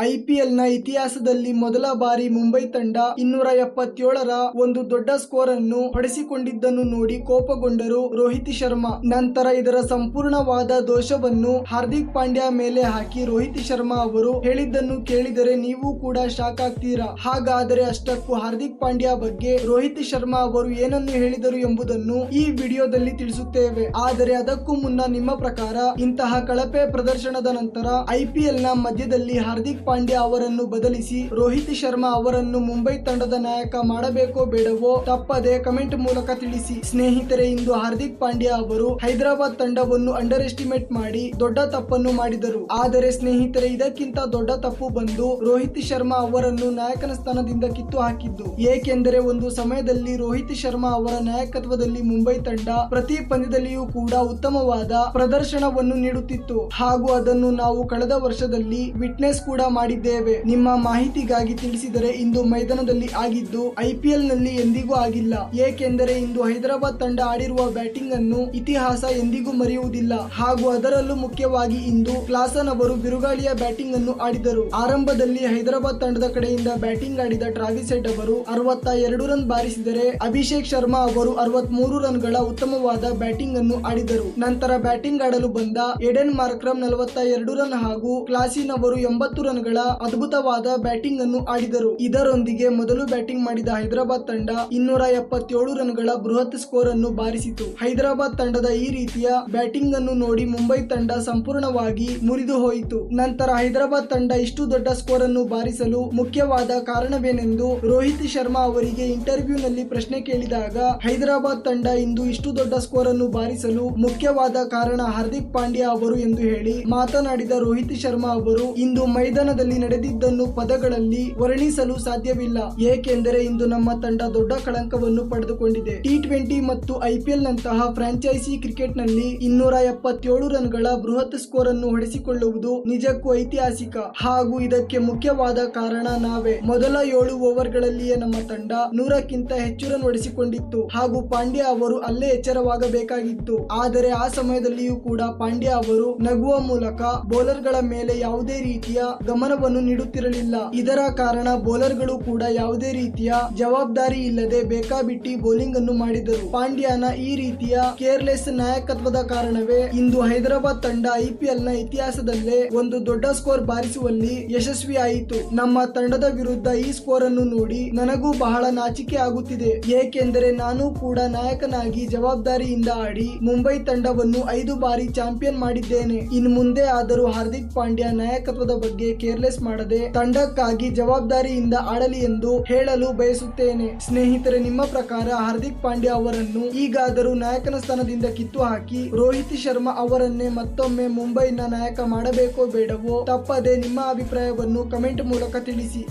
IPL ನ ಇತಿಹಾಸದಲ್ಲಿ ಮೊದಲ ಬಾರಿ ಮುಂಬೈ ತಂಡ 277ರ ಒಂದು ದೊಡ್ಡ ಸ್ಕೋರ್ ಅನ್ನು ಹೊಡೆಸಿಕೊಂಡಿದ್ದನ್ನು ನೋಡಿ ಕೋಪಗೊಂಡರು ರೋಹಿತ್ ಶರ್ಮಾ. ನಂತರ ಇದರ ಸಂಪೂರ್ಣವಾದ ದೋಷವನ್ನು ಹಾರ್ದಿಕ್ ಪಾಂಡ್ಯ ಮೇಲೆ ಹಾಕಿ ರೋಹಿತ್ ಶರ್ಮಾ ಅವರು ಹೇಳಿದ್ದನ್ನು ಕೇಳಿದರೆ ನೀವು ಕೂಡ ಶಾಕ್ ಆಗ್ತೀರಾ. ಹಾಗಾದರೆ ಅಷ್ಟಕ್ಕೂ ಹಾರ್ದಿಕ್ ಪಾಂಡ್ಯ ಬಗ್ಗೆ ರೋಹಿತ್ ಶರ್ಮಾ ಅವರು ಏನನ್ನು ಹೇಳಿದರು ಎಂಬುದನ್ನು ಈ ವಿಡಿಯೋದಲ್ಲಿ ತಿಳಿಸುತ್ತೇವೆ. ಆದರೆ ಅದಕ್ಕೂ ಮುನ್ನ ನಿಮ್ಮ ಪ್ರಕಾರ ಇಂತಹ ಕಳಪೆ ಪ್ರದರ್ಶನದ ನಂತರ ಐಪಿಎಲ್ ನ ಮಧ್ಯದಲ್ಲಿ ಹಾರ್ದಿಕ್ ಪಾಂಡ್ಯ ಅವರನ್ನು ಬದಲಿಸಿ ರೋಹಿತ್ ಶರ್ಮಾ ಅವರನ್ನು ಮುಂಬೈ ತಂಡದ ನಾಯಕ ಮಾಡಬೇಕೋ ಬೇಡವೋ ತಪ್ಪದೆ ಕಮೆಂಟ್ ಮೂಲಕ ತಿಳಿಸಿ. ಸ್ನೇಹಿತರೆ, ಇಂದು ಹಾರ್ದಿಕ್ ಪಾಂಡ್ಯ ಅವರು ಹೈದರಾಬಾದ್ ತಂಡವನ್ನು ಅಂಡರ್ ಎಸ್ಟಿಮೇಟ್ ಮಾಡಿ ದೊಡ್ಡ ತಪ್ಪನ್ನು ಮಾಡಿದರು. ಆದರೆ ಸ್ನೇಹಿತರೆ, ಇದಕ್ಕಿಂತ ದೊಡ್ಡ ತಪ್ಪು ಬಂದು ರೋಹಿತ್ ಶರ್ಮಾ ಅವರನ್ನು ನಾಯಕನ ಸ್ಥಾನದಿಂದ ಕಿತ್ತು ಹಾಕಿದ್ದು. ಏಕೆಂದರೆ ಒಂದು ಸಮಯದಲ್ಲಿ ರೋಹಿತ್ ಶರ್ಮಾ ಅವರ ನಾಯಕತ್ವದಲ್ಲಿ ಮುಂಬೈ ತಂಡ ಪ್ರತಿ ಪಂದ್ಯದಲ್ಲಿಯೂ ಕೂಡ ಉತ್ತಮವಾದ ಪ್ರದರ್ಶನವನ್ನು ನೀಡುತ್ತಿತ್ತು ಹಾಗೂ ಅದನ್ನು ನಾವು ಕಳೆದ ವರ್ಷದಲ್ಲಿ ವಿಟ್ನೆಸ್ ಕೂಡ ಮಾಡಿದ್ದೇವೆ. ನಿಮ್ಮ ಮಾಹಿತಿಗಾಗಿ ತಿಳಿಸಿದರೆ, ಇಂದು ಮೈದಾನದಲ್ಲಿ ಆಗಿದ್ದು ಐಪಿಎಲ್ ನಲ್ಲಿ ಎಂದಿಗೂ ಆಗಿಲ್ಲ. ಏಕೆಂದರೆ ಇಂದು ಹೈದರಾಬಾದ್ ತಂಡ ಆಡಿರುವ ಬ್ಯಾಟಿಂಗ್ ಅನ್ನು ಇತಿಹಾಸ ಎಂದಿಗೂ ಮರೆಯುವುದಿಲ್ಲ. ಹಾಗೂ ಅದರಲ್ಲೂ ಮುಖ್ಯವಾಗಿ ಇಂದು ಕ್ಲಾಸನ್ ಅವರು ಬಿರುಗಾಳಿಯ ಬ್ಯಾಟಿಂಗ್ ಅನ್ನು ಆಡಿದರು. ಆರಂಭದಲ್ಲಿ ಹೈದರಾಬಾದ್ ತಂಡದ ಕಡೆಯಿಂದ ಬ್ಯಾಟಿಂಗ್ ಆಡಿದ ಟ್ರಾವಿಸ್ ಹೆಡ್ ಅವರು 62 ರನ್ ಬಾರಿಸಿದರೆ ಅಭಿಷೇಕ್ ಶರ್ಮಾ ಅವರು 63 ರನ್ಗಳ ಉತ್ತಮವಾದ ಬ್ಯಾಟಿಂಗ್ ಅನ್ನು ಆಡಿದರು. ನಂತರ ಬ್ಯಾಟಿಂಗ್ ಆಡಲು ಬಂದ ಏಡೆನ್ ಮಾರ್ಕ್ರಮ್ 42 ರನ್ ಹಾಗೂ ಕ್ಲಾಸಿನ್ ಅವರು 80 ರನ್ಗಳ ಅದ್ಭುತವಾದ ಬ್ಯಾಟಿಂಗ್ ಅನ್ನು ಆಡಿದರು. ಇದರೊಂದಿಗೆ ಮೊದಲು ಬ್ಯಾಟಿಂಗ್ ಮಾಡಿದ ಹೈದರಾಬಾದ್ ತಂಡ 277 ರನ್ಗಳ ಬೃಹತ್ ಸ್ಕೋರ್ ಅನ್ನು ಬಾರಿಸಿತು. ಹೈದರಾಬಾದ್ ತಂಡದ ಈ ರೀತಿಯ ಬ್ಯಾಟಿಂಗ್ ಅನ್ನು ನೋಡಿ ಮುಂಬೈ ತಂಡ ಸಂಪೂರ್ಣವಾಗಿ ಮುರಿದು ಹೋಯಿತು. ನಂತರ ಹೈದರಾಬಾದ್ ತಂಡ ಇಷ್ಟು ದೊಡ್ಡ ಸ್ಕೋರ್ ಅನ್ನು ಬಾರಿಸಲು ಮುಖ್ಯವಾದ ಕಾರಣವೇನೆಂದು ರೋಹಿತ್ ಶರ್ಮಾ ಅವರಿಗೆ ಇಂಟರ್ವ್ಯೂ ನಲ್ಲಿ ಪ್ರಶ್ನೆ ಕೇಳಿದಾಗ, ಹೈದರಾಬಾದ್ ತಂಡ ಇಂದು ಇಷ್ಟು ದೊಡ್ಡ ಸ್ಕೋರ್ ಅನ್ನು ಬಾರಿಸಲು ಮುಖ್ಯವಾದ ಕಾರಣ ಹಾರ್ದಿಕ್ ಪಾಂಡ್ಯ ಅವರು ಎಂದು ಹೇಳಿ ಮಾತನಾಡಿದ ರೋಹಿತ್ ಶರ್ಮಾ ಅವರು, ಇಂದು ಮೈದಾನದಲ್ಲಿ ನಡೆದಿದ್ದನ್ನು ಪದಗಳಲ್ಲಿ ವರ್ಣಿಸಲು ಸಾಧ್ಯವಿಲ್ಲ. ಏಕೆಂದರೆ ಇಂದು ನಮ್ಮ ತಂಡ ದೊಡ್ಡ ಕಳಂಕವನ್ನು ಪಡೆದುಕೊಂಡಿದೆ. ಟಿ20 ಮತ್ತು ಐಪಿಎಲ್ ನಂತಹ ಫ್ರಾಂಚೈಸಿ ಕ್ರಿಕೆಟ್ ನಲ್ಲಿ 277 ರನ್ಗಳ ಬೃಹತ್ ಸ್ಕೋರ್ ಅನ್ನು ಹೊಡೆಸಿಕೊಳ್ಳುವುದು ನಿಜಕ್ಕೂ ಐತಿಹಾಸಿಕ. ಹಾಗೂ ಇದಕ್ಕೆ ಮುಖ್ಯವಾದ ಕಾರಣ ನಾವೇ. ಮೊದಲ 7 ಓವರ್ಗಳಲ್ಲಿಯೇ ನಮ್ಮ ತಂಡ 100ಕ್ಕಿಂತ ಹೆಚ್ಚು ರನ್ ಹೊಡೆಸಿಕೊಂಡಿತ್ತು ಹಾಗೂ ಪಾಂಡ್ಯ ಅವರು ಅಲ್ಲೇ ಎಚ್ಚರವಾಗಬೇಕಾಗಿತ್ತು. ಆದರೆ ಆ ಸಮಯದಲ್ಲಿಯೂ ಕೂಡ ಪಾಂಡ್ಯ ಅವರು ನಗುವ ಮೂಲಕ ಬೌಲರ್ ಗಳ ಮೇಲೆ ಯಾವುದೇ ರೀತಿಯ ಗಮನವನ್ನು ನೀಡುತ್ತಿರಲಿಲ್ಲ. ಇದರ ಕಾರಣ ಬೌಲರ್ ಗಳು ಕೂಡ ಯಾವುದೇ ರೀತಿಯ ಜವಾಬ್ದಾರಿ ಇಲ್ಲದೆ ಬೇಕಾಬಿಟ್ಟಿ ಬೌಲಿಂಗ್ ಅನ್ನು ಮಾಡಿದರು. ಪಾಂಡ್ಯನ ಈ ರೀತಿಯ ಕೇರ್ಲೆಸ್ ನಾಯಕತ್ವದ ಕಾರಣವೇ ಇಂದು ಹೈದರಾಬಾದ್ ತಂಡ ಐಪಿಎಲ್ ನ ಇತಿಹಾಸದಲ್ಲೇ ಒಂದು ದೊಡ್ಡ ಸ್ಕೋರ್ ಬಾರಿಸುವಲ್ಲಿ ಯಶಸ್ವಿಯಾಯಿತು. ನಮ್ಮ ತಂಡದ ವಿರುದ್ಧ ಈ ಸ್ಕೋರ್ ಅನ್ನು ನೋಡಿ ನನಗೂ ಬಹಳ ನಾಚಿಕೆ ಆಗುತ್ತಿದೆ. ಏಕೆಂದರೆ ನಾನು ಕೂಡ ನಾಯಕನಾಗಿ ಜವಾಬ್ದಾರಿಯಿಂದ ಆಡಿ ಮುಂಬೈ ತಂಡವನ್ನು 5 ಬಾರಿ ಚಾಂಪಿಯನ್ ಮಾಡಿದ್ದೇನೆ. ಇನ್ನು ಮುಂದೆ ಆದರೂ ಹಾರ್ದಿಕ್ ಪಾಂಡ್ಯ ನಾಯಕತ್ವದ ಬಗ್ಗೆ ಕೇರ್ಲೆಸ್ ಮಾಡದೆ ತಂಡಕ್ಕಾಗಿ ಜವಾಬ್ದಾರಿಯಿಂದ ಆಡಲಿ ಎಂದು ಹೇಳಲು ಬಯಸುತ್ತೇನೆ. ಸ್ನೇಹಿತರೆ, ನಿಮ್ಮ ಪ್ರಕಾರ ಹಾರ್ದಿಕ್ ಪಾಂಡ್ಯ ಅವರನ್ನು ಈಗಾದರೂ ನಾಯಕನ ಸ್ಥಾನದಿಂದ ಕಿತ್ತು ಹಾಕಿ ರೋಹಿತ್ ಶರ್ಮಾ ಅವರನ್ನೇ ಮತ್ತೊಮ್ಮೆ ಮುಂಬೈನ ನಾಯಕ ಮಾಡಬೇಕೋ ಬೇಡವೋ ತಪ್ಪದೆ ನಿಮ್ಮ ಅಭಿಪ್ರಾಯವನ್ನು ಕಮೆಂಟ್ ಮೂಲಕ ತಿಳಿಸಿ.